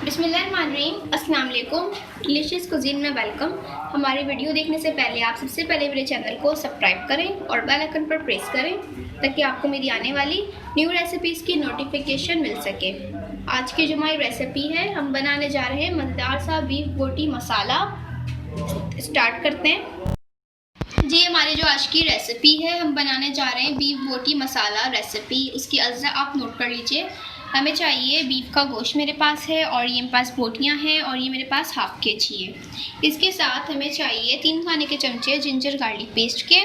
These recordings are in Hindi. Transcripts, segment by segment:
बिस्मिल्लाहिर्रहमानिर्रहीम, अस्सलाम वालेकुम। डिलीशियस कुजीन में वेलकम। हमारी वीडियो देखने से पहले आप सबसे पहले मेरे चैनल को सब्सक्राइब करें और बेल आइकन पर प्रेस करें ताकि आपको मेरी आने वाली न्यू रेसिपीज़ की नोटिफिकेशन मिल सके। आज की जो हमारी रेसिपी है, हम बनाने जा रहे हैं मज़ेदार सा बीफ बोटी मसाला। स्टार्ट करते हैं जी। हमारी जो आज की रेसिपी है, हम बनाने जा रहे हैं बीफ बोटी मसाला रेसिपी। उसकी अज्जा आप नोट कर लीजिए। हमें चाहिए बीफ का गोश्त मेरे पास है, और ये मेरे पास बोटियाँ हैं, और ये मेरे पास हाफ केजी है। इसके साथ हमें चाहिए 3 खाने के चमचे जिंजर गार्लिक पेस्ट के।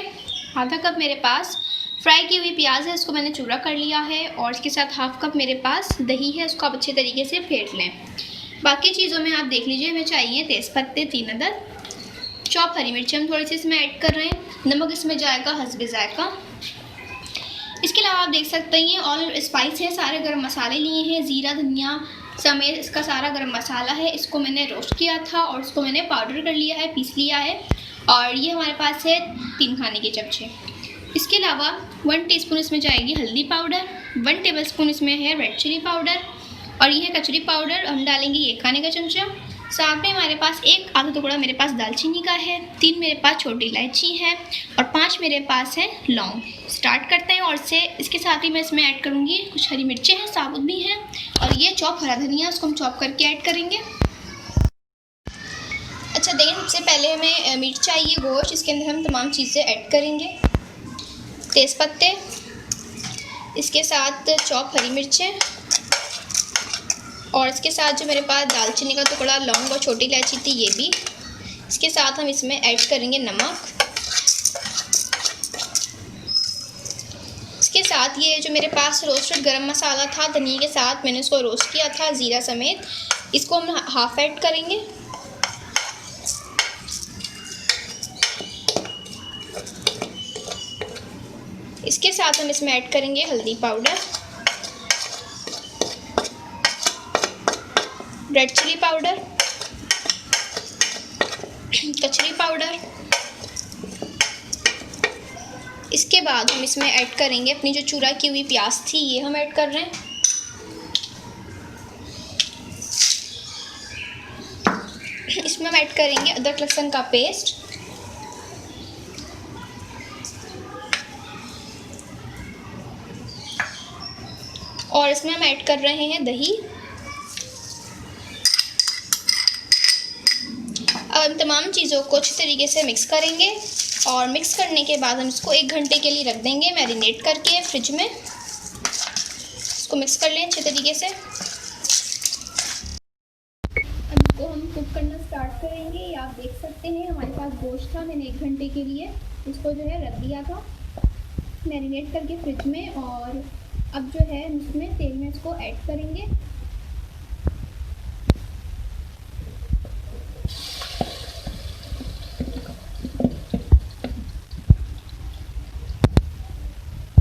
आधा कप मेरे पास फ्राई की हुई प्याज है, उसको मैंने चूरा कर लिया है। और इसके साथ हाफ कप मेरे पास दही है, उसको आप अच्छे तरीके से फेंट लें। बाकी चीज़ों में आप देख लीजिए। हमें चाहिए तेज़पत्ते 3 अदद, चॉप हरी मिर्ची हम थोड़ी सी इसमें ऐड कर रहे हैं। नमक इसमें जाएगा हस्बे जायका। इसके अलावा आप देख सकते हैं ऑल स्पाइस है, सारे गरम मसाले लिए हैं, ज़ीरा धनिया समेत इसका सारा गरम मसाला है। इसको मैंने रोस्ट किया था और इसको मैंने पाउडर कर लिया है, पीस लिया है। और ये हमारे पास है 3 खाने के चमचे। इसके अलावा 1 टीस्पून इसमें जाएगी हल्दी पाउडर, 1 टेबलस्पून इसमें है रेड चिली पाउडर, और ये है कचौरी पाउडर, हम डालेंगे 1 खाने का चमचा। साथ में हमारे पास 1 आधा टुकड़ा मेरे पास दालचीनी का है, 3 मेरे पास छोटी इलायची है, और 5 मेरे पास है लौंग। स्टार्ट करते हैं। और इसके साथ ही मैं इसमें ऐड करूँगी कुछ हरी मिर्चें हैं, साबुत भी हैं, और ये चॉप हरा धनिया, उसको हम चॉप करके ऐड करेंगे। अच्छा देखिए, सबसे पहले हमें मीट चाहिए गोश्त। इसके अंदर हम तमाम चीज़ें ऐड करेंगे। तेज़पत्ते, इसके साथ चॉप हरी मिर्चें, और इसके साथ जो मेरे पास दालचीनी का टुकड़ा, लौंग और छोटी इलायची थी, ये भी। इसके साथ हम इसमें ऐड करेंगे नमक। इसके साथ ये जो मेरे पास रोस्टेड गरम मसाला था धनिया के साथ, मैंने इसको रोस्ट किया था ज़ीरा समेत, इसको हम हाफ ऐड करेंगे। इसके साथ हम इसमें ऐड करेंगे हल्दी पाउडर, रेड चिली पाउडर, कचौरी पाउडर। इसके बाद हम इसमें ऐड करेंगे अपनी जो चूरा की हुई प्याज थी, ये हम ऐड कर रहे हैं। इसमें हम ऐड करेंगे अदरक लहसुन का पेस्ट, और इसमें हम ऐड कर रहे हैं दही। अब हम तमाम चीज़ों को अच्छी तरीके से मिक्स करेंगे, और मिक्स करने के बाद हम इसको 1 घंटे के लिए रख देंगे मैरिनेट करके फ्रिज में। इसको मिक्स कर लें अच्छे तरीके से। अब इसको हम कुक करना स्टार्ट करेंगे। ये आप देख सकते हैं हमारे पास गोश्त था, मैंने 1 घंटे के लिए इसको जो है रख दिया था मैरिनेट करके फ्रिज में। और अब जो है इसमें तेल में इसको ऐड करेंगे।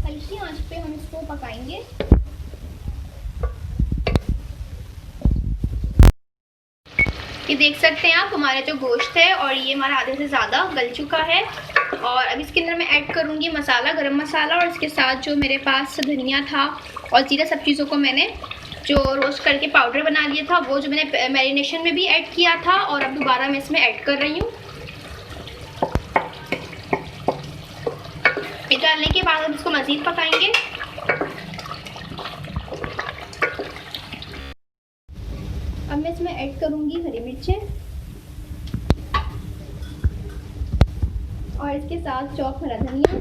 हल्की आंच पे हम इसको पकाएंगे। ये देख सकते हैं आप, हमारा जो गोश्त है और ये हमारा आधे से ज़्यादा गल चुका है। और अब इसके अंदर मैं ऐड करूँगी मसाला, गरम मसाला, और इसके साथ जो मेरे पास धनिया था और ज़ीरा, सब चीज़ों को मैंने जो रोस्ट करके पाउडर बना लिया था, वो जो मैंने मैरिनेशन में भी ऐड किया था, और अब दोबारा मैं इसमें ऐड कर रही हूँ। ये डालने के बाद हम इसको मज़ीद पकाएंगे। अब मैं इसमें ऐड करूँगी हरी मिर्चें, और इसके साथ चॉप हरा धनिया।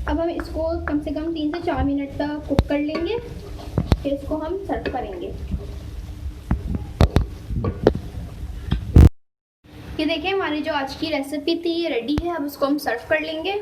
अब हम इसको कम से कम 3 से 4 मिनट तक कुक कर लेंगे, फिर इसको हम सर्व करेंगे। ये देखिए, हमारी जो आज की रेसिपी थी ये रेडी है। अब इसको हम सर्व कर लेंगे।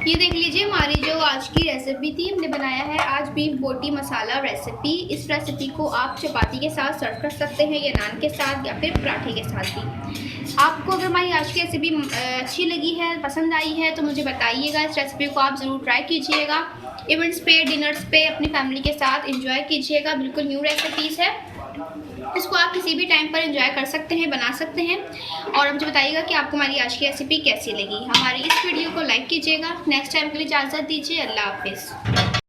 ये देख लीजिए, हमारी जो आज की रेसिपी थी, हमने बनाया है आज बीफ बोटी मसाला रेसिपी। इस रेसिपी को आप चपाती के साथ सर्व कर सकते हैं, या नान के साथ, या फिर पराठे के साथ भी। आपको अगर हमारी आज की रेसिपी अच्छी लगी है, पसंद आई है, तो मुझे बताइएगा। इस रेसिपी को आप ज़रूर ट्राई कीजिएगा। इवेंट्स पे, डिनर्स पे अपनी फैमिली के साथ एंजॉय कीजिएगा। बिल्कुल न्यू रेसिपीज़ है। इसको आप किसी भी टाइम पर एंजॉय कर सकते हैं, बना सकते हैं। और मुझे बताइएगा कि आपको हमारी आज की रेसिपी कैसी लगी। हमारी इस वीडियो को लाइक कीजिएगा। नेक्स्ट टाइम के लिए इजाज़त दीजिए। अल्लाह हाफिज़।